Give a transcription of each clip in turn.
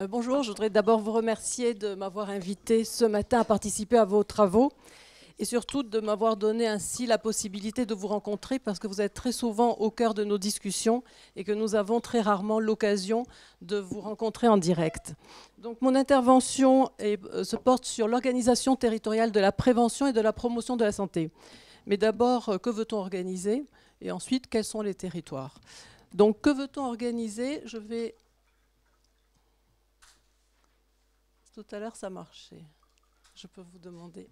Bonjour, je voudrais d'abord vous remercier de m'avoir invité ce matin à participer à vos travaux et surtout de m'avoir donné ainsi la possibilité de vous rencontrer parce que vous êtes très souvent au cœur de nos discussions et que nous avons très rarement l'occasion de vous rencontrer en direct. Donc mon intervention se porte sur l'organisation territoriale de la prévention et de la promotion de la santé. Mais d'abord, que veut-on organiser? Et ensuite, quels sont les territoires? Donc que veut-on organiser? Tout à l'heure, ça marchait. Je peux vous demander.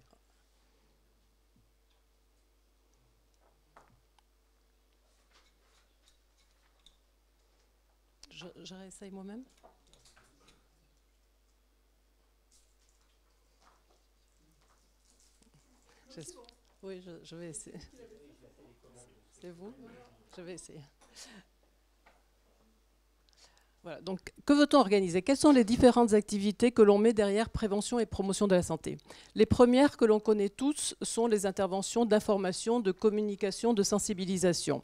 Je réessaye moi-même. Oui, je vais essayer. C'est vous? Je vais essayer. Voilà, donc, que veut-on organiser? Quelles sont les différentes activités que l'on met derrière prévention et promotion de la santé? Les premières que l'on connaît tous sont les interventions d'information, de communication, de sensibilisation.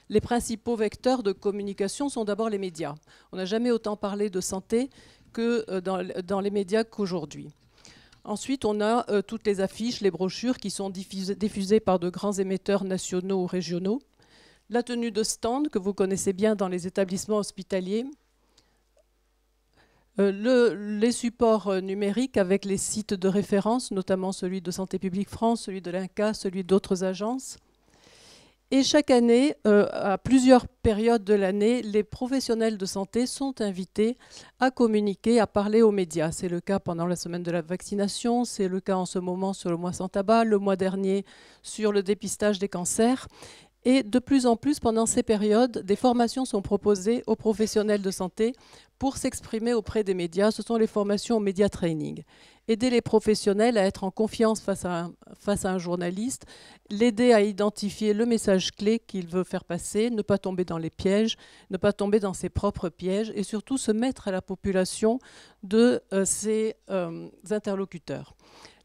Les principaux vecteurs de communication sont d'abord les médias. On n'a jamais autant parlé de santé que dans les médias qu'aujourd'hui. Ensuite, on a toutes les affiches, les brochures qui sont diffusées par de grands émetteurs nationaux ou régionaux. La tenue de stand que vous connaissez bien dans les établissements hospitaliers. Les supports numériques avec les sites de référence, notamment celui de Santé publique France, celui de l'INCa, celui d'autres agences. Et chaque année, à plusieurs périodes de l'année, les professionnels de santé sont invités à communiquer, à parler aux médias. C'est le cas pendant la semaine de la vaccination, c'est le cas en ce moment sur le mois sans tabac, le mois dernier sur le dépistage des cancers. Et de plus en plus, pendant ces périodes, des formations sont proposées aux professionnels de santé pour s'exprimer auprès des médias. Ce sont les formations au média training. Aider les professionnels à être en confiance face à un journaliste, l'aider à identifier le message clé qu'il veut faire passer, ne pas tomber dans les pièges, ne pas tomber dans ses propres pièges et surtout se mettre à la population de ses interlocuteurs.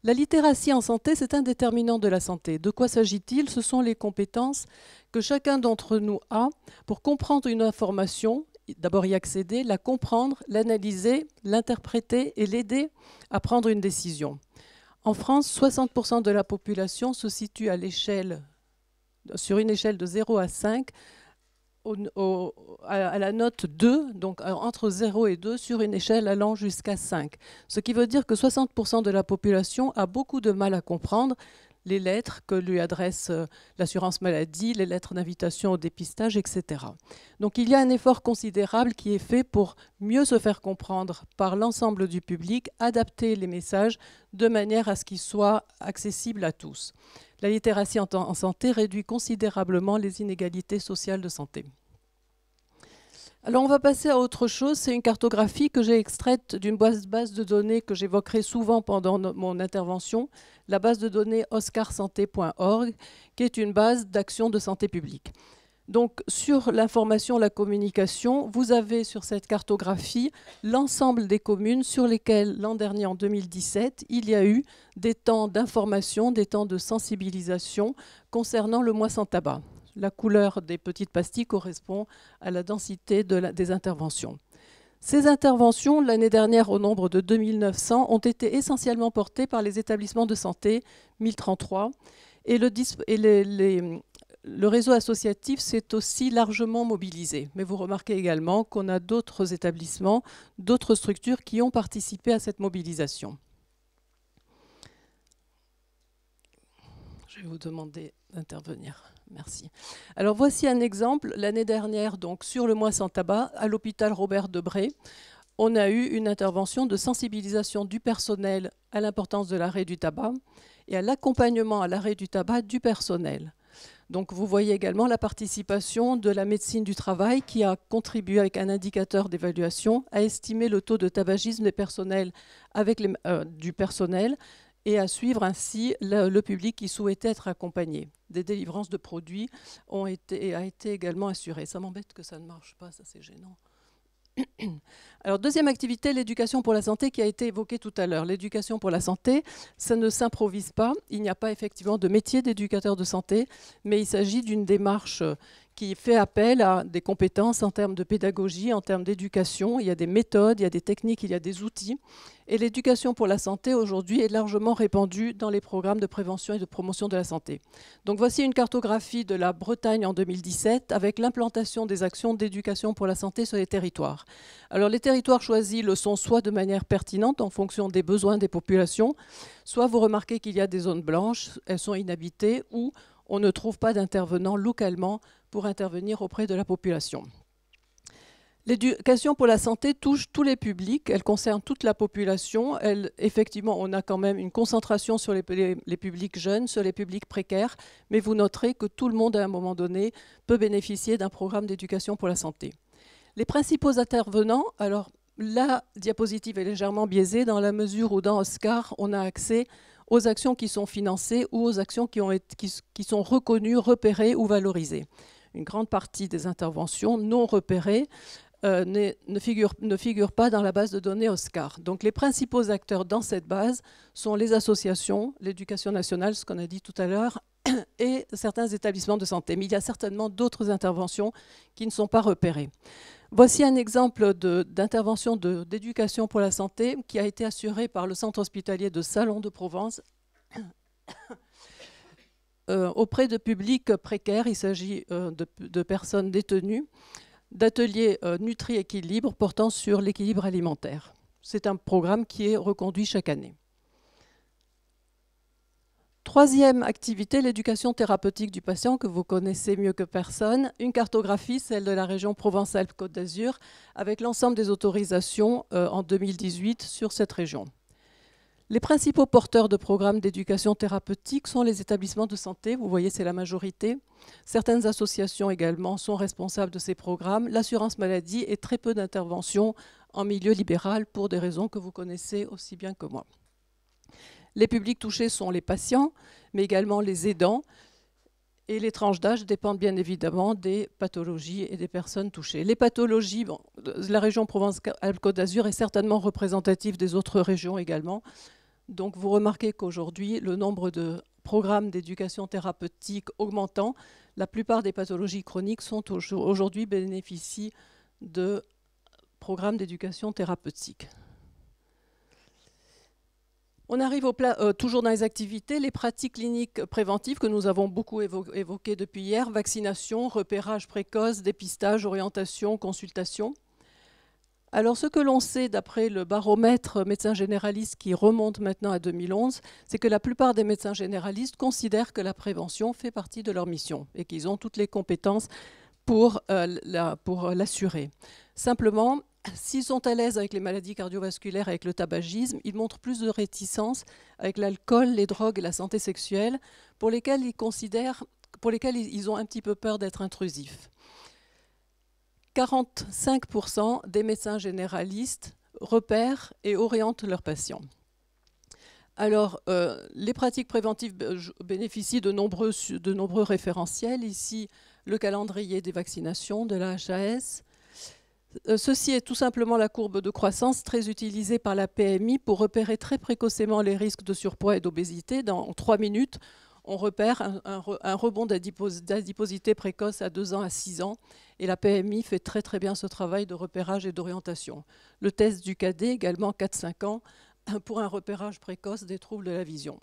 La littératie en santé, c'est un déterminant de la santé. De quoi s'agit-il? Ce sont les compétences que chacun d'entre nous a pour comprendre une information, d'abord y accéder, la comprendre, l'analyser, l'interpréter et l'aider à prendre une décision. En France, 60% de la population se situe sur une échelle de 0 à 5, à la note 2, donc entre 0 et 2, sur une échelle allant jusqu'à 5. Ce qui veut dire que 60% de la population a beaucoup de mal à comprendre les lettres que lui adresse l'assurance maladie, les lettres d'invitation au dépistage, etc. Donc il y a un effort considérable qui est fait pour mieux se faire comprendre par l'ensemble du public, adapter les messages de manière à ce qu'ils soient accessibles à tous. La littératie en santé réduit considérablement les inégalités sociales de santé. Alors on va passer à autre chose, c'est une cartographie que j'ai extraite d'une base de données que j'évoquerai souvent pendant mon intervention, la base de données oscarsanté.org, qui est une base d'action de santé publique. Donc sur l'information, la communication, vous avez sur cette cartographie l'ensemble des communes sur lesquelles l'an dernier, en 2017, il y a eu des temps d'information, des temps de sensibilisation concernant le mois sans tabac. La couleur des petites pastilles correspond à la densité des interventions. Ces interventions, l'année dernière, au nombre de 2900, ont été essentiellement portées par les établissements de santé, 1033, et le réseau associatif s'est aussi largement mobilisé. Mais vous remarquez également qu'on a d'autres établissements, d'autres structures qui ont participé à cette mobilisation. Je vais vous demander d'intervenir. Merci. Alors voici un exemple. L'année dernière, donc sur le mois sans tabac, à l'hôpital Robert Debré, on a eu une intervention de sensibilisation du personnel à l'importance de l'arrêt du tabac et à l'accompagnement à l'arrêt du tabac du personnel. Donc vous voyez également la participation de la médecine du travail qui a contribué avec un indicateur d'évaluation à estimer le taux de tabagisme du personnel et à suivre ainsi le public qui souhaitait être accompagné. Des délivrances de produits a été également assurées. Ça m'embête que ça ne marche pas, ça c'est gênant. Alors, deuxième activité, l'éducation pour la santé qui a été évoquée tout à l'heure. L'éducation pour la santé, ça ne s'improvise pas. Il n'y a pas effectivement de métier d'éducateur de santé, mais il s'agit d'une démarche qui fait appel à des compétences en termes de pédagogie, en termes d'éducation. Il y a des méthodes, il y a des techniques, il y a des outils. Et l'éducation pour la santé, aujourd'hui, est largement répandue dans les programmes de prévention et de promotion de la santé. Donc voici une cartographie de la Bretagne en 2017 avec l'implantation des actions d'éducation pour la santé sur les territoires. Alors les territoires choisis le sont soit de manière pertinente en fonction des besoins des populations, soit vous remarquez qu'il y a des zones blanches, elles sont inhabitées, ou on ne trouve pas d'intervenants localement pour intervenir auprès de la population. L'éducation pour la santé touche tous les publics, elle concerne toute la population. Effectivement, on a quand même une concentration sur les publics jeunes, sur les publics précaires, mais vous noterez que tout le monde, à un moment donné, peut bénéficier d'un programme d'éducation pour la santé. Les principaux intervenants, alors la diapositive est légèrement biaisée dans la mesure où dans OSCAR, on a accès aux actions qui sont financées ou aux actions qui sont reconnues, repérées ou valorisées. Une grande partie des interventions non repérées ne figurent pas dans la base de données OSCAR. Donc les principaux acteurs dans cette base sont les associations, l'éducation nationale, ce qu'on a dit tout à l'heure, et certains établissements de santé. Mais il y a certainement d'autres interventions qui ne sont pas repérées. Voici un exemple d'intervention d'éducation pour la santé qui a été assurée par le centre hospitalier de Salon de Provence auprès de publics précaires. Il s'agit de personnes détenues, d'ateliers Nutri-Équilibre portant sur l'équilibre alimentaire. C'est un programme qui est reconduit chaque année. Troisième activité, l'éducation thérapeutique du patient que vous connaissez mieux que personne. Une cartographie, celle de la région Provence-Alpes-Côte d'Azur, avec l'ensemble des autorisations en 2018 sur cette région. Les principaux porteurs de programmes d'éducation thérapeutique sont les établissements de santé. Vous voyez, c'est la majorité. Certaines associations également sont responsables de ces programmes. L'assurance maladie et très peu d'interventions en milieu libéral pour des raisons que vous connaissez aussi bien que moi. Les publics touchés sont les patients, mais également les aidants. Et les tranches d'âge dépendent bien évidemment des pathologies et des personnes touchées. Les pathologies, la région Provence-Alpes-Côte d'Azur est certainement représentative des autres régions également. Donc vous remarquez qu'aujourd'hui, le nombre de programmes d'éducation thérapeutique augmentant, la plupart des pathologies chroniques sont aujourd'hui bénéficient de programmes d'éducation thérapeutique. On arrive toujours dans les activités, les pratiques cliniques préventives que nous avons beaucoup évoquées depuis hier, vaccination, repérage précoce, dépistage, orientation, consultation. Alors ce que l'on sait d'après le baromètre médecins généralistes qui remonte maintenant à 2011, c'est que la plupart des médecins généralistes considèrent que la prévention fait partie de leur mission et qu'ils ont toutes les compétences pour l'assurer. Simplement, s'ils sont à l'aise avec les maladies cardiovasculaires, avec le tabagisme, ils montrent plus de réticence avec l'alcool, les drogues et la santé sexuelle, pour lesquels ils ont un petit peu peur d'être intrusifs. 45% des médecins généralistes repèrent et orientent leurs patients. Alors, les pratiques préventives bénéficient de nombreux référentiels. Ici, le calendrier des vaccinations de la HAS. Ceci est tout simplement la courbe de croissance très utilisée par la PMI pour repérer très précocement les risques de surpoids et d'obésité. Dans 3 minutes, on repère un rebond d'adiposité précoce à 2 ans à 6 ans. Et la PMI fait très très bien ce travail de repérage et d'orientation. Le test du cadet également 4-5 ans pour un repérage précoce des troubles de la vision.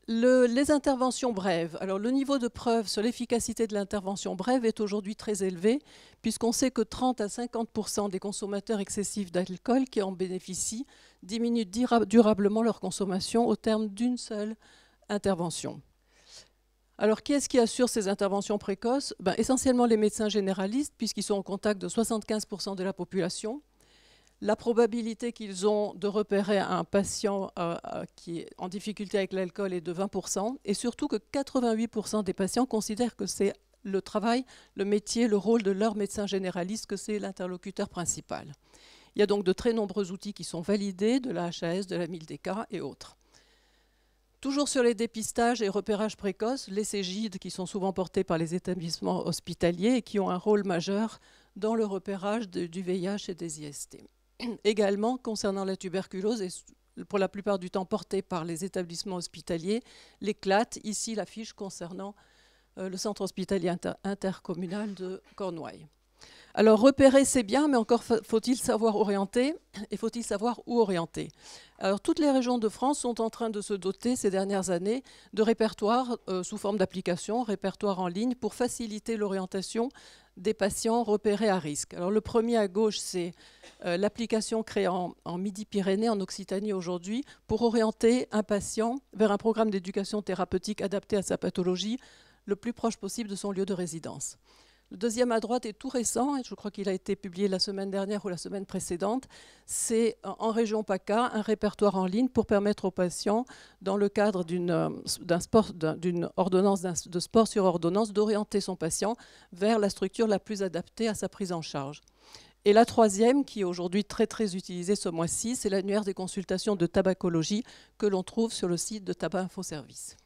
Les interventions brèves. Alors, le niveau de preuve sur l'efficacité de l'intervention brève est aujourd'hui très élevé, puisqu'on sait que 30 à 50% des consommateurs excessifs d'alcool qui en bénéficient diminuent durablement leur consommation au terme d'une seule intervention. Alors, qui est-ce qui assure ces interventions précoces? Essentiellement les médecins généralistes, puisqu'ils sont en contact de 75% de la population. La probabilité qu'ils ont de repérer un patient qui est en difficulté avec l'alcool est de 20%, et surtout que 88% des patients considèrent que c'est le travail, le métier, le rôle de leur médecin généraliste, que c'est l'interlocuteur principal. Il y a donc de très nombreux outils qui sont validés, de la HAS, de la MILDK et autres. Toujours sur les dépistages et repérages précoces, les CEGID qui sont souvent portés par les établissements hospitaliers et qui ont un rôle majeur dans le repérage du VIH et des IST. Également, concernant la tuberculose, et pour la plupart du temps portée par les établissements hospitaliers, les CLAT, ici la fiche concernant le centre hospitalier intercommunal de Cornouailles. Alors repérer c'est bien, mais encore faut-il savoir orienter et faut-il savoir où orienter. Alors toutes les régions de France sont en train de se doter ces dernières années de répertoires sous forme d'applications, répertoires en ligne pour faciliter l'orientation des patients repérés à risque. Alors le premier à gauche, c'est l'application créée en Midi-Pyrénées, en Occitanie aujourd'hui, pour orienter un patient vers un programme d'éducation thérapeutique adapté à sa pathologie le plus proche possible de son lieu de résidence. Le deuxième à droite est tout récent, et je crois qu'il a été publié la semaine dernière ou la semaine précédente. C'est en région PACA, un répertoire en ligne pour permettre aux patients, dans le cadre d'une ordonnance de sport sur ordonnance, d'orienter son patient vers la structure la plus adaptée à sa prise en charge. Et la troisième, qui est aujourd'hui très très utilisée ce mois-ci, c'est l'annuaire des consultations de tabacologie que l'on trouve sur le site de Tabac Info Service.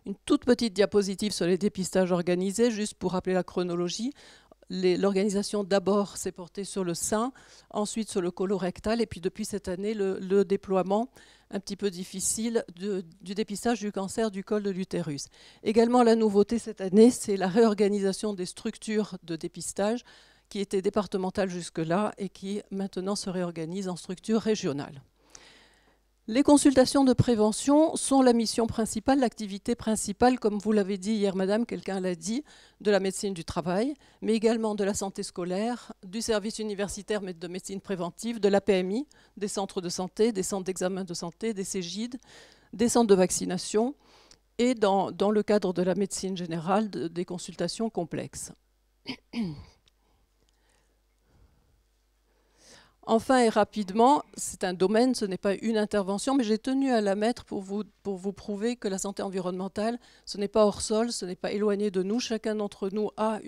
Une toute petite diapositive sur les dépistages organisés, juste pour rappeler la chronologie. L'organisation d'abord s'est portée sur le sein, ensuite sur le colorectal, et puis depuis cette année, le déploiement un petit peu difficile du dépistage du cancer du col de l'utérus. Également, la nouveauté cette année, c'est la réorganisation des structures de dépistage qui étaient départementales jusque-là et qui maintenant se réorganisent en structures régionales. Les consultations de prévention sont la mission principale, l'activité principale, comme vous l'avez dit hier, madame, quelqu'un l'a dit, de la médecine du travail, mais également de la santé scolaire, du service universitaire de médecine préventive, de la PMI, des centres de santé, des centres d'examen de santé, des CEGID, des centres de vaccination et dans le cadre de la médecine générale, des consultations complexes. Enfin et rapidement, c'est un domaine, ce n'est pas une intervention, mais j'ai tenu à la mettre pour vous prouver que la santé environnementale, ce n'est pas hors sol, ce n'est pas éloigné de nous. Chacun d'entre nous a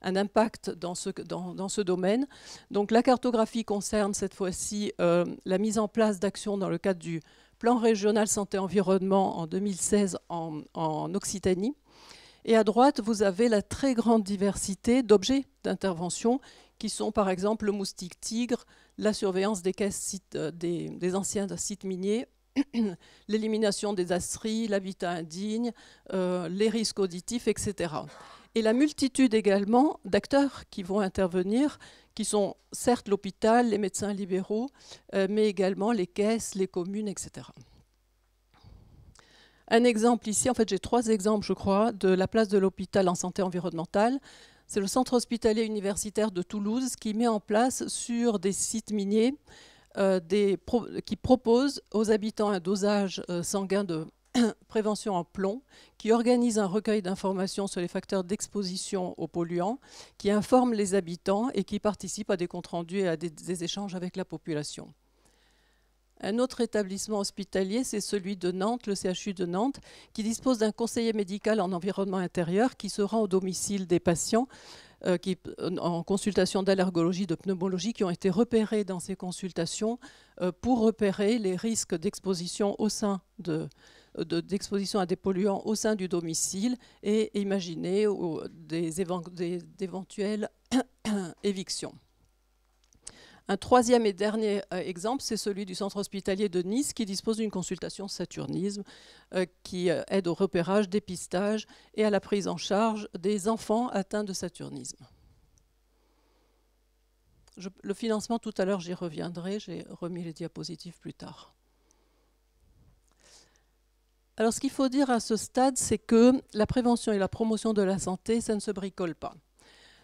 un impact dans ce domaine. Donc la cartographie concerne cette fois-ci la mise en place d'actions dans le cadre du plan régional santé-environnement en 2016 en Occitanie. Et à droite, vous avez la très grande diversité d'objets d'intervention qui sont par exemple le moustique tigre, la surveillance des caisses des anciens sites miniers, l'élimination des asseries, l'habitat indigne, les risques auditifs, etc. Et la multitude également d'acteurs qui vont intervenir, qui sont certes l'hôpital, les médecins libéraux, mais également les caisses, les communes, etc. Un exemple ici, en fait j'ai 3 exemples je crois, de la place de l'hôpital en santé environnementale. C'est le centre hospitalier universitaire de Toulouse qui met en place sur des sites miniers qui propose aux habitants un dosage sanguin de prévention en plomb, qui organise un recueil d'informations sur les facteurs d'exposition aux polluants, qui informe les habitants et qui participe à des comptes rendus et à des échanges avec la population. Un autre établissement hospitalier, c'est celui de Nantes, le CHU de Nantes, qui dispose d'un conseiller médical en environnement intérieur qui se rend au domicile des patients en consultation d'allergologie, de pneumologie, qui ont été repérés dans ces consultations pour repérer les risques d'exposition d'exposition à des polluants au sein du domicile et imaginer des éventuelles évictions. Un troisième et dernier exemple, c'est celui du centre hospitalier de Nice qui dispose d'une consultation saturnisme qui aide au repérage, dépistage et à la prise en charge des enfants atteints de saturnisme. Le financement, tout à l'heure, j'y reviendrai. J'ai remis les diapositives plus tard. Alors, ce qu'il faut dire à ce stade, c'est que la prévention et la promotion de la santé, ça ne se bricole pas.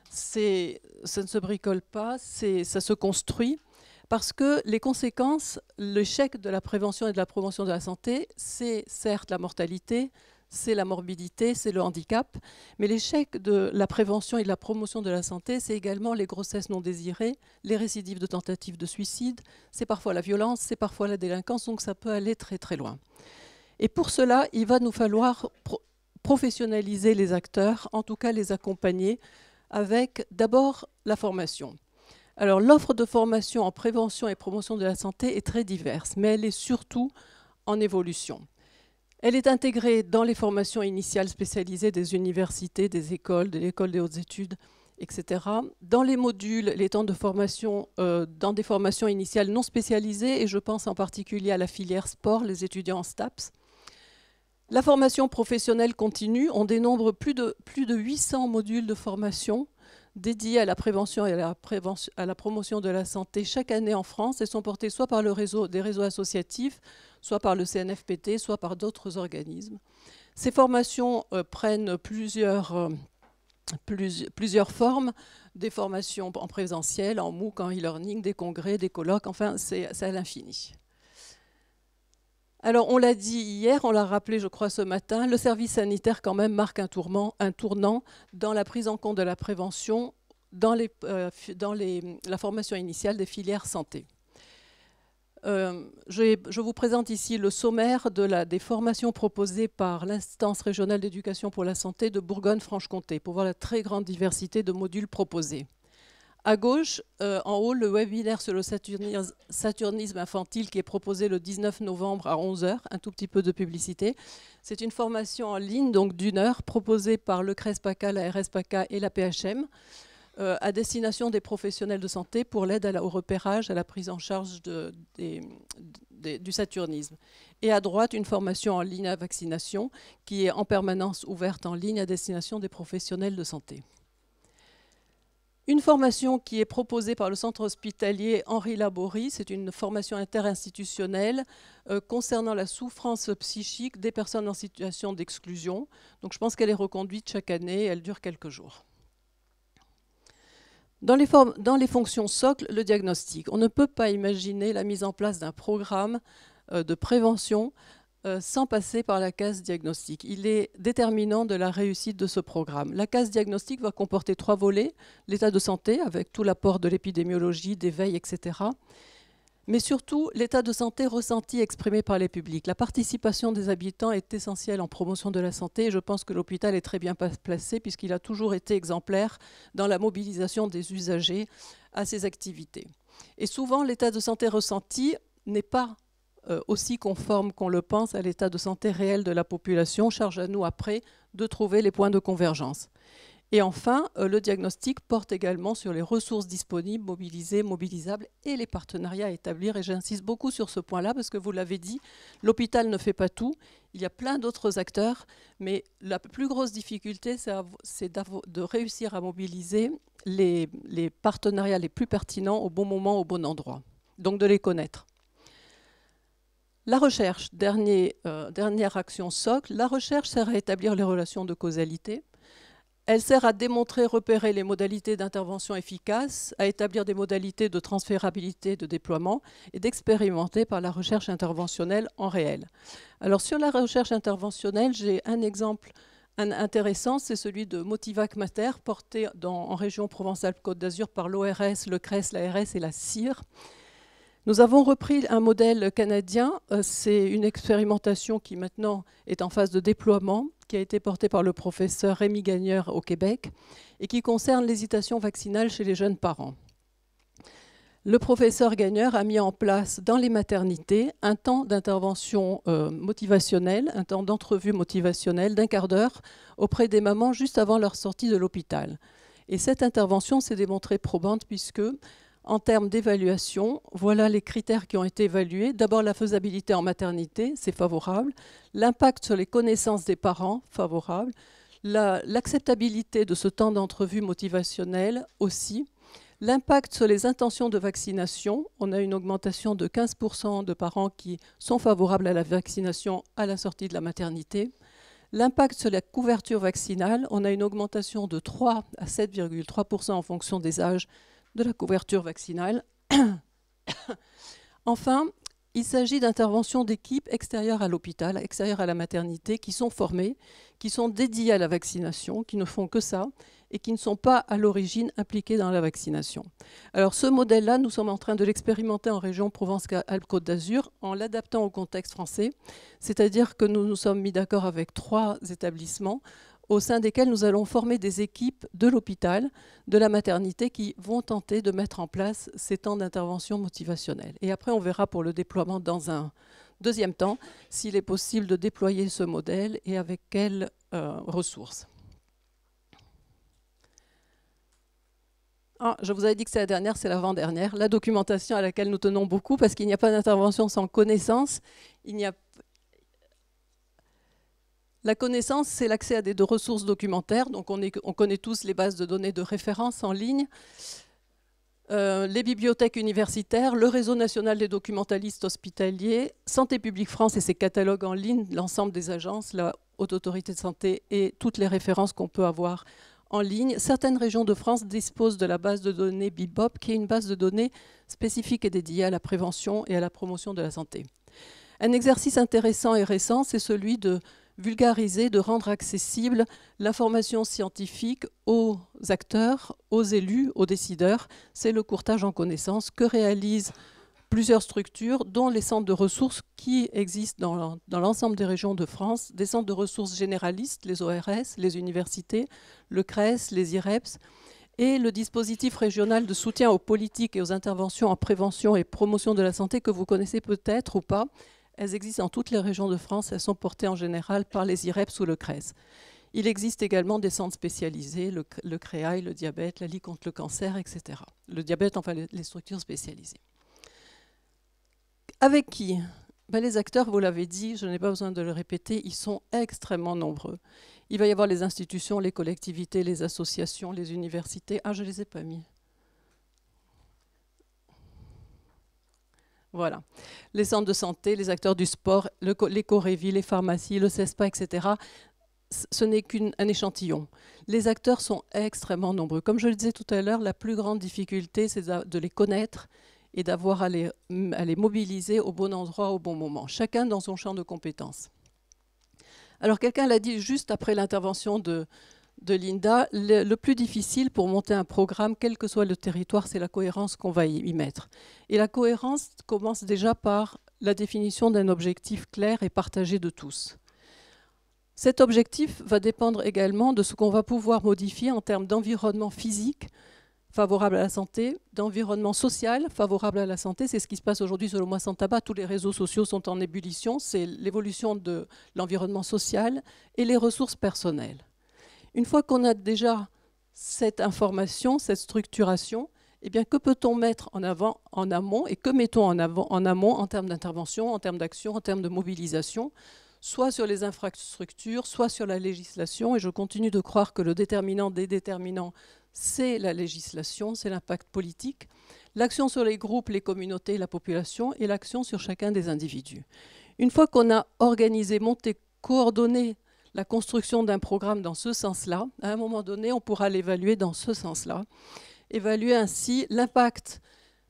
Ça ne se bricole pas, ça se construit, parce que les conséquences, l'échec de la prévention et de la promotion de la santé, c'est certes la mortalité, c'est la morbidité, c'est le handicap, mais l'échec de la prévention et de la promotion de la santé, c'est également les grossesses non désirées, les récidives de tentatives de suicide, c'est parfois la violence, c'est parfois la délinquance, donc ça peut aller très très loin. Et pour cela, il va nous falloir professionnaliser les acteurs, en tout cas les accompagner, avec d'abord la formation. Alors l'offre de formation en prévention et promotion de la santé est très diverse, mais elle est surtout en évolution. Elle est intégrée dans les formations initiales spécialisées des universités, des écoles, de l'école des hautes études, etc. Dans les modules, les temps de formation, dans des formations initiales non spécialisées, et je pense en particulier à la filière sport, les étudiants en STAPS. La formation professionnelle continue, on dénombre plus de 800 modules de formation dédiés à la prévention et à la promotion de la santé chaque année en France et sont portés soit par des réseaux associatifs, soit par le CNFPT, soit par d'autres organismes. Ces formations prennent plusieurs formes, des formations en présentiel, en MOOC, en e-learning, des congrès, des colloques, enfin c'est à l'infini. Alors, on l'a dit hier, on l'a rappelé, je crois, ce matin, le service sanitaire, quand même, marque un tournant dans la prise en compte de la prévention dans la formation initiale des filières santé. Je vous présente ici le sommaire des formations proposées par l'instance régionale d'éducation pour la santé de Bourgogne-Franche-Comté, pour voir la très grande diversité de modules proposés. À gauche, en haut, le webinaire sur le saturnisme infantile qui est proposé le 19 novembre à 11 h, un tout petit peu de publicité. C'est une formation en ligne, donc d'1 heure, proposée par le CRES-PACA, la RS-PACA et la PHM, à destination des professionnels de santé pour l'aide au repérage, à la prise en charge du saturnisme. Et à droite, une formation en ligne à vaccination qui est en permanence ouverte en ligne à destination des professionnels de santé. Une formation qui est proposée par le centre hospitalier Henri Laborie, c'est une formation interinstitutionnelle concernant la souffrance psychique des personnes en situation d'exclusion. Donc je pense qu'elle est reconduite chaque année, elle dure quelques jours. Dans les fonctions socles, le diagnostic. On ne peut pas imaginer la mise en place d'un programme de prévention sans passer par la case diagnostic. Il est déterminant de la réussite de ce programme. La case diagnostic va comporter 3 volets, l'état de santé avec tout l'apport de l'épidémiologie, des veilles, etc. Mais surtout, l'état de santé ressenti exprimé par les publics. La participation des habitants est essentielle en promotion de la santé et je pense que l'hôpital est très bien placé puisqu'il a toujours été exemplaire dans la mobilisation des usagers à ces activités. Et souvent, l'état de santé ressenti n'est pas aussi conforme qu'on le pense à l'état de santé réel de la population. Charge à nous après de trouver les points de convergence. Et enfin, le diagnostic porte également sur les ressources disponibles, mobilisées, mobilisables et les partenariats à établir. Et j'insiste beaucoup sur ce point-là parce que vous l'avez dit, l'hôpital ne fait pas tout. Il y a plein d'autres acteurs, mais la plus grosse difficulté, c'est de réussir à mobiliser les partenariats les plus pertinents au bon moment, au bon endroit. Donc de les connaître. La recherche, dernière action socle, la recherche sert à établir les relations de causalité. Elle sert à démontrer, repérer les modalités d'intervention efficaces, à établir des modalités de transférabilité de déploiement et d'expérimenter par la recherche interventionnelle en réel. Alors sur la recherche interventionnelle, j'ai un exemple intéressant, c'est celui de Motivac Mater, porté en région Provence-Alpes-Côte d'Azur par l'ORS, le CRES, l'ARS et la CIR. Nous avons repris un modèle canadien, c'est une expérimentation qui maintenant est en phase de déploiement, qui a été portée par le professeur Rémi Gagneur au Québec et qui concerne l'hésitation vaccinale chez les jeunes parents. Le professeur Gagneur a mis en place dans les maternités un temps d'intervention motivationnelle, un temps d'entrevue motivationnelle d'1 quart d'heure auprès des mamans juste avant leur sortie de l'hôpital. Et cette intervention s'est démontrée probante puisque en termes d'évaluation, voilà les critères qui ont été évalués. D'abord, la faisabilité en maternité, c'est favorable. L'impact sur les connaissances des parents, favorable. L'acceptabilité de ce temps d'entrevue motivationnelle aussi. L'impact sur les intentions de vaccination, on a une augmentation de 15% de parents qui sont favorables à la vaccination à la sortie de la maternité. L'impact sur la couverture vaccinale, on a une augmentation de 3 à 7,3% en fonction des âges de la couverture vaccinale. Enfin, il s'agit d'interventions d'équipes extérieures à l'hôpital, extérieures à la maternité, qui sont formées, qui sont dédiées à la vaccination, qui ne font que ça, et qui ne sont pas à l'origine impliquées dans la vaccination. Alors ce modèle-là, nous sommes en train de l'expérimenter en région Provence-Alpes-Côte d'Azur, en l'adaptant au contexte français, c'est-à-dire que nous nous sommes mis d'accord avec 3 établissements, au sein desquels nous allons former des équipes de l'hôpital, de la maternité, qui vont tenter de mettre en place ces temps d'intervention motivationnelle. Et après, on verra pour le déploiement dans un deuxième temps, s'il est possible de déployer ce modèle et avec quelles ressources. Je vous avais dit que c'est la dernière, c'est l'avant-dernière. La documentation à laquelle nous tenons beaucoup, parce qu'il n'y a pas d'intervention sans connaissance, il n'y a La connaissance, c'est l'accès à des ressources documentaires. Donc on connaît tous les bases de données de référence en ligne, les bibliothèques universitaires, le réseau national des documentalistes hospitaliers, Santé publique France et ses catalogues en ligne, l'ensemble des agences, la Haute Autorité de Santé et toutes les références qu'on peut avoir en ligne. Certaines régions de France disposent de la base de données BIBOP, qui est une base de données spécifique et dédiée à la prévention et à la promotion de la santé. Un exercice intéressant et récent, c'est celui de vulgariser, de rendre accessible l'information scientifique aux acteurs, aux élus, aux décideurs. C'est le courtage en connaissances que réalisent plusieurs structures, dont les centres de ressources qui existent dans l'ensemble des régions de France, des centres de ressources généralistes, les ORS, les universités, le CRES, les IREPS, et le dispositif régional de soutien aux politiques et aux interventions en prévention et promotion de la santé que vous connaissez peut-être ou pas. Elles existent dans toutes les régions de France, elles sont portées en général par les IREPS ou le CRES. Il existe également des centres spécialisés, le CREAI, le diabète, la Ligue contre le cancer, etc. Le diabète, enfin les structures spécialisées. Avec qui? Les acteurs, vous l'avez dit, je n'ai pas besoin de le répéter, ils sont extrêmement nombreux. Il va y avoir les institutions, les collectivités, les associations, les universités. Ah, je ne les ai pas mis. Voilà. Les centres de santé, les acteurs du sport, les Corévis, les pharmacies, le CESPA, etc. Ce n'est qu'un échantillon. Les acteurs sont extrêmement nombreux. Comme je le disais tout à l'heure, la plus grande difficulté, c'est de les connaître et d'avoir à les mobiliser au bon endroit, au bon moment. Chacun dans son champ de compétences. Alors, quelqu'un l'a dit juste après l'intervention de Linda, le plus difficile pour monter un programme, quel que soit le territoire, c'est la cohérence qu'on va y mettre. Et la cohérence commence déjà par la définition d'un objectif clair et partagé de tous. Cet objectif va dépendre également de ce qu'on va pouvoir modifier en termes d'environnement physique favorable à la santé, d'environnement social favorable à la santé. C'est ce qui se passe aujourd'hui sur le mois sans tabac. Tous les réseaux sociaux sont en ébullition. C'est l'évolution de l'environnement social et les ressources personnelles. Une fois qu'on a déjà cette information, cette structuration, eh bien, que peut-on mettre en avant en amont et que mettons en amont en termes d'intervention, en termes d'action, en termes de mobilisation, soit sur les infrastructures, soit sur la législation. Et je continue de croire que le déterminant des déterminants, c'est la législation, c'est l'impact politique, l'action sur les groupes, les communautés, la population et l'action sur chacun des individus. Une fois qu'on a organisé, monté, coordonné la construction d'un programme dans ce sens-là, à un moment donné, on pourra l'évaluer dans ce sens-là. Évaluer ainsi l'impact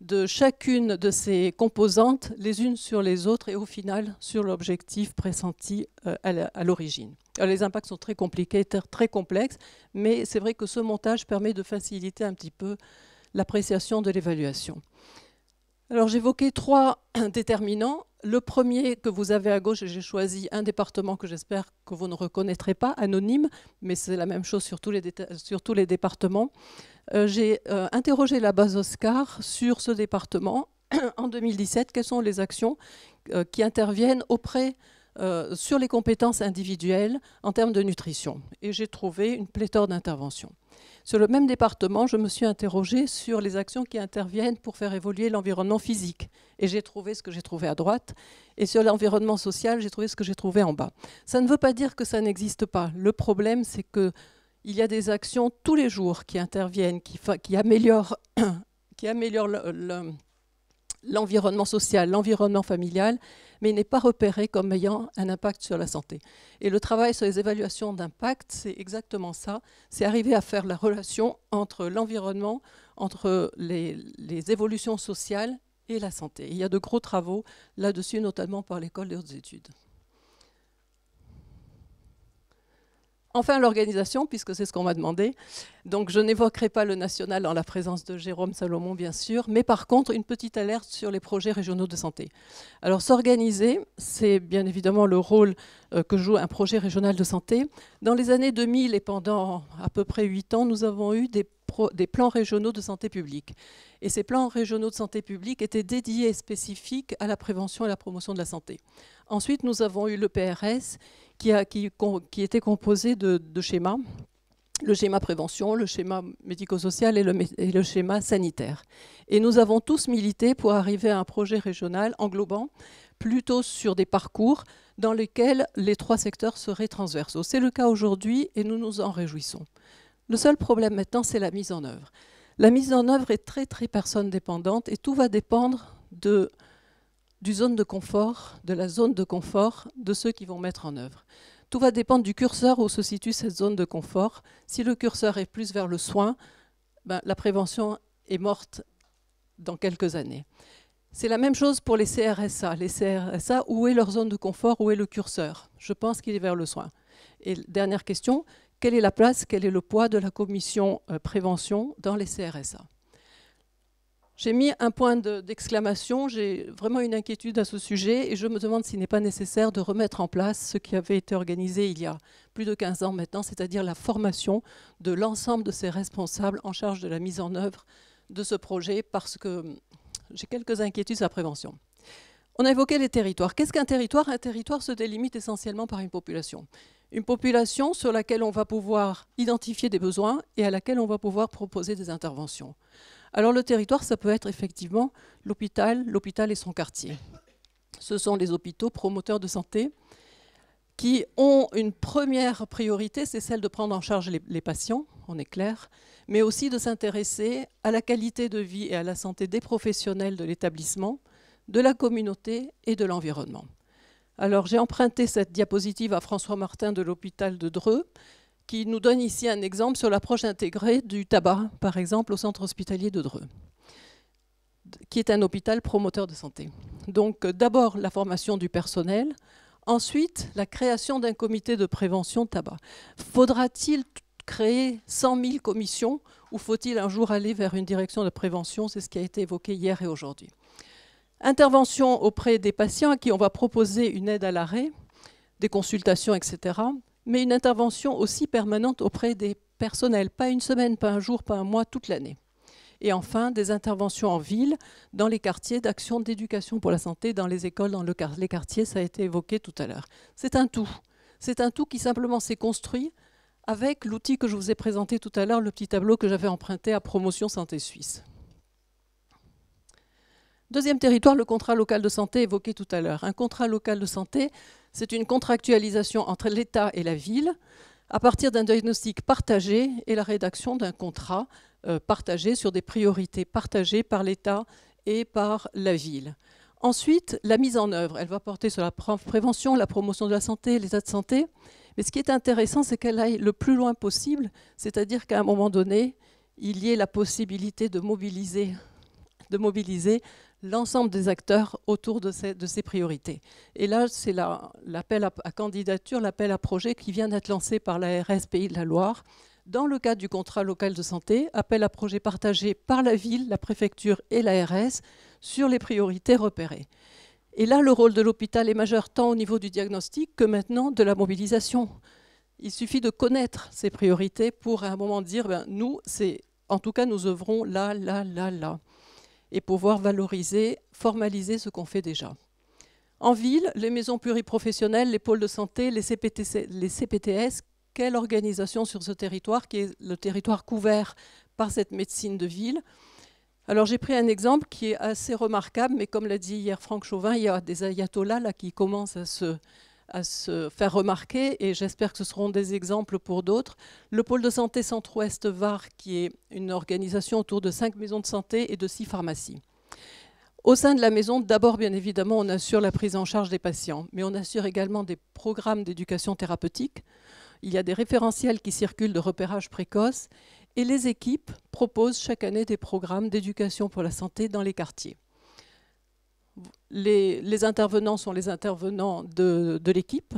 de chacune de ces composantes les unes sur les autres et au final sur l'objectif pressenti à l'origine. Les impacts sont très compliqués, très complexes, mais c'est vrai que ce montage permet de faciliter un petit peu l'appréciation de l'évaluation. Alors j'évoquais 3 déterminants. Le premier que vous avez à gauche, et j'ai choisi un département que j'espère que vous ne reconnaîtrez pas, anonyme, mais c'est la même chose sur tous les départements. J'ai interrogé la base Oscar sur ce département en 2017. Quelles sont les actions qui interviennent sur les compétences individuelles en termes de nutrition? Et j'ai trouvé une pléthore d'interventions. Sur le même département, je me suis interrogée sur les actions qui interviennent pour faire évoluer l'environnement physique. Et j'ai trouvé ce que j'ai trouvé à droite. Et sur l'environnement social, j'ai trouvé ce que j'ai trouvé en bas. Ça ne veut pas dire que ça n'existe pas. Le problème, c'est qu'il y a des actions tous les jours qui interviennent, qui améliorent l'environnement social, l'environnement familial, mais il n'est pas repéré comme ayant un impact sur la santé. Et le travail sur les évaluations d'impact, c'est exactement ça. C'est arriver à faire la relation entre l'environnement, entre les évolutions sociales et la santé. Il y a de gros travaux là-dessus, notamment par l'École des hautes études. Enfin, l'organisation, puisque c'est ce qu'on m'a demandé. Donc, je n'évoquerai pas le national en la présence de Jérôme Salomon, bien sûr, mais par contre, une petite alerte sur les projets régionaux de santé. Alors, s'organiser, c'est bien évidemment le rôle que joue un projet régional de santé. Dans les années 2000 et pendant à peu près 8 ans, nous avons eu des plans régionaux de santé publique. Et ces plans régionaux de santé publique étaient dédiés et spécifiques à la prévention et la promotion de la santé. Ensuite, nous avons eu le PRS, qui était composé de schémas, le schéma prévention, le schéma médico-social et le schéma sanitaire. Et nous avons tous milité pour arriver à un projet régional englobant plutôt sur des parcours dans lesquels les 3 secteurs seraient transversaux. C'est le cas aujourd'hui et nous nous en réjouissons. Le seul problème maintenant, c'est la mise en œuvre. La mise en œuvre est très très personne dépendante et tout va dépendre de la zone de confort de ceux qui vont mettre en œuvre. Tout va dépendre du curseur où se situe cette zone de confort. Si le curseur est plus vers le soin, la prévention est morte dans quelques années. C'est la même chose pour les CRSA. Les CRSA, où est leur zone de confort, où est le curseur? Je pense qu'il est vers le soin. Et dernière question, quelle est la place, quel est le poids de la commission prévention dans les CRSA? J'ai mis un point d'exclamation, j'ai vraiment une inquiétude à ce sujet et je me demande s'il n'est pas nécessaire de remettre en place ce qui avait été organisé il y a plus de 15 ans maintenant, c'est-à-dire la formation de l'ensemble de ces responsables en charge de la mise en œuvre de ce projet, parce que j'ai quelques inquiétudes sur la prévention. On a évoqué les territoires. Qu'est-ce qu'un territoire? Un territoire se délimite essentiellement par une population. Une population sur laquelle on va pouvoir identifier des besoins et à laquelle on va pouvoir proposer des interventions. Alors le territoire, ça peut être effectivement l'hôpital et son quartier. Ce sont les hôpitaux promoteurs de santé qui ont une première priorité, c'est celle de prendre en charge les patients, on est clair, mais aussi de s'intéresser à la qualité de vie et à la santé des professionnels de l'établissement, de la communauté et de l'environnement. Alors j'ai emprunté cette diapositive à François Martin de l'hôpital de Dreux, qui nous donne ici un exemple sur l'approche intégrée du tabac, par exemple au centre hospitalier de Dreux, qui est un hôpital promoteur de santé. Donc d'abord la formation du personnel, ensuite la création d'un comité de prévention tabac. Faudra-t-il créer 100 000 commissions ou faut-il un jour aller vers une direction de prévention? C'est ce qui a été évoqué hier et aujourd'hui. Intervention auprès des patients à qui on va proposer une aide à l'arrêt, des consultations, etc., mais une intervention aussi permanente auprès des personnels, pas une semaine, pas un jour, pas un mois, toute l'année. Et enfin, des interventions en ville, dans les quartiers d'action d'éducation pour la santé, dans les écoles, dans les quartiers, ça a été évoqué tout à l'heure. C'est un tout. C'est un tout qui simplement s'est construit avec l'outil que je vous ai présenté tout à l'heure, le petit tableau que j'avais emprunté à Promotion Santé Suisse. Deuxième territoire, le contrat local de santé évoqué tout à l'heure. Un contrat local de santé, c'est une contractualisation entre l'État et la ville à partir d'un diagnostic partagé et la rédaction d'un contrat partagé sur des priorités partagées par l'État et par la ville. Ensuite, la mise en œuvre, elle va porter sur la prévention, la promotion de la santé, l'état de santé. Mais ce qui est intéressant, c'est qu'elle aille le plus loin possible, c'est-à-dire qu'à un moment donné, il y ait la possibilité de mobiliser l'ensemble des acteurs autour de ces priorités. Et là, c'est l'appel à candidature, l'appel à projet qui vient d'être lancé par l'ARS Pays de la Loire dans le cadre du contrat local de santé, appel à projet partagé par la ville, la préfecture et l'ARS sur les priorités repérées. Et là, le rôle de l'hôpital est majeur tant au niveau du diagnostic que maintenant de la mobilisation. Il suffit de connaître ces priorités pour à un moment dire, nous, en tout cas, nous œuvrons là, là, là, là, et pouvoir valoriser, formaliser ce qu'on fait déjà. En ville, les maisons pluriprofessionnelles, les pôles de santé, les CPTS, quelle organisation sur ce territoire qui est le territoire couvert par cette médecine de ville? Alors j'ai pris un exemple qui est assez remarquable, mais comme l'a dit hier Franck Chauvin, il y a des ayatollahs là qui commencent à se faire remarquer et j'espère que ce seront des exemples pour d'autres. Le pôle de santé Centre-Ouest Var, qui est une organisation autour de 5 maisons de santé et de 6 pharmacies. Au sein de la maison, d'abord, bien évidemment, on assure la prise en charge des patients, mais on assure également des programmes d'éducation thérapeutique. Il y a des référentiels qui circulent de repérage précoce et les équipes proposent chaque année des programmes d'éducation pour la santé dans les quartiers. Les intervenants sont les intervenants de l'équipe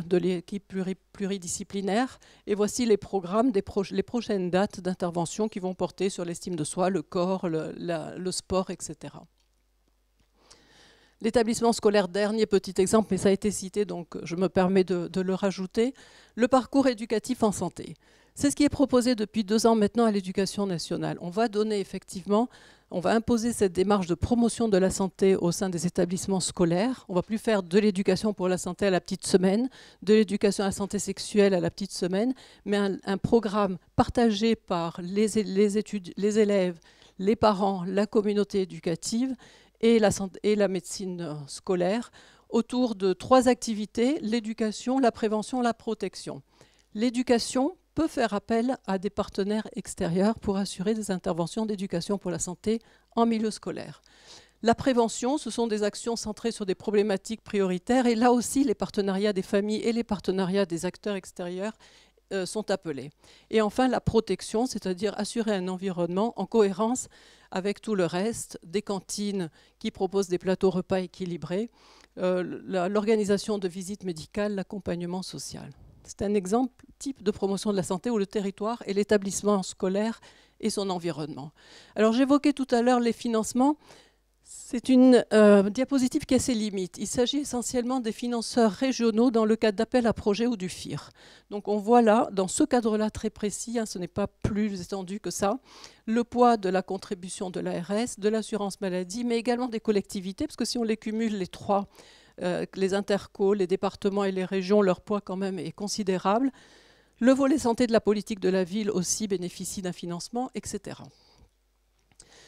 pluridisciplinaire. Et voici les programmes, les prochaines dates d'intervention qui vont porter sur l'estime de soi, le corps, le sport, etc. L'établissement scolaire, dernier petit exemple, mais ça a été cité, donc je me permets de le rajouter. Le parcours éducatif en santé. C'est ce qui est proposé depuis 2 ans maintenant à l'Éducation nationale. On va donner effectivement, on va imposer cette démarche de promotion de la santé au sein des établissements scolaires. On ne va plus faire de l'éducation pour la santé à la petite semaine, de l'éducation à la santé sexuelle à la petite semaine, mais un programme partagé par les élèves, les parents, la communauté éducative et la médecine scolaire autour de 3 activités, l'éducation, la prévention, la protection. L'éducation peut faire appel à des partenaires extérieurs pour assurer des interventions d'éducation pour la santé en milieu scolaire. La prévention, ce sont des actions centrées sur des problématiques prioritaires et là aussi les partenariats des familles et les partenariats des acteurs extérieurs sont appelés. Et enfin la protection, c'est-à-dire assurer un environnement en cohérence avec tout le reste, des cantines qui proposent des plateaux repas équilibrés, l'organisation de visites médicales, l'accompagnement social. C'est un exemple type de promotion de la santé où le territoire et l'établissement scolaire et son environnement. Alors j'évoquais tout à l'heure les financements. C'est une diapositive qui a ses limites. Il s'agit essentiellement des financeurs régionaux dans le cadre d'appel à projet ou du FIR. Donc on voit là, dans ce cadre-là très précis, ce n'est pas plus étendu que ça, le poids de la contribution de l'ARS, de l'assurance maladie, mais également des collectivités, parce que si on les cumule les trois, les intercos, les départements et les régions, leur poids quand même est considérable. Le volet santé de la politique de la ville aussi bénéficie d'un financement, etc.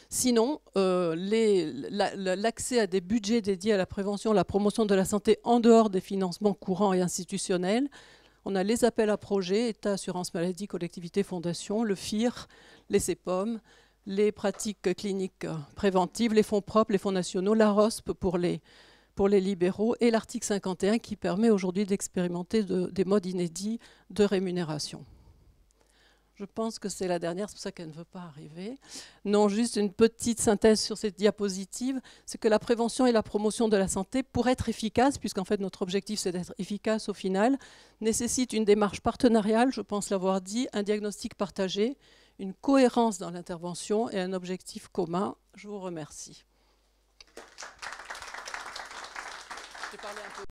Sinon, l'accès à des budgets dédiés à la prévention, à la promotion de la santé en dehors des financements courants et institutionnels, on a les appels à projets, État, assurance maladie, collectivité, fondation, le FIR, les CEPOM, les pratiques cliniques préventives, les fonds propres, les fonds nationaux, la ROSP pour les libéraux et l'article 51 qui permet aujourd'hui d'expérimenter des modes inédits de rémunération. Je pense que c'est la dernière, c'est pour ça qu'elle ne veut pas arriver. Non, juste une petite synthèse sur cette diapositive, c'est que la prévention et la promotion de la santé, pour être efficace, puisqu'en fait notre objectif c'est d'être efficace au final, nécessite une démarche partenariale, je pense l'avoir dit, un diagnostic partagé, une cohérence dans l'intervention et un objectif commun. Je vous remercie.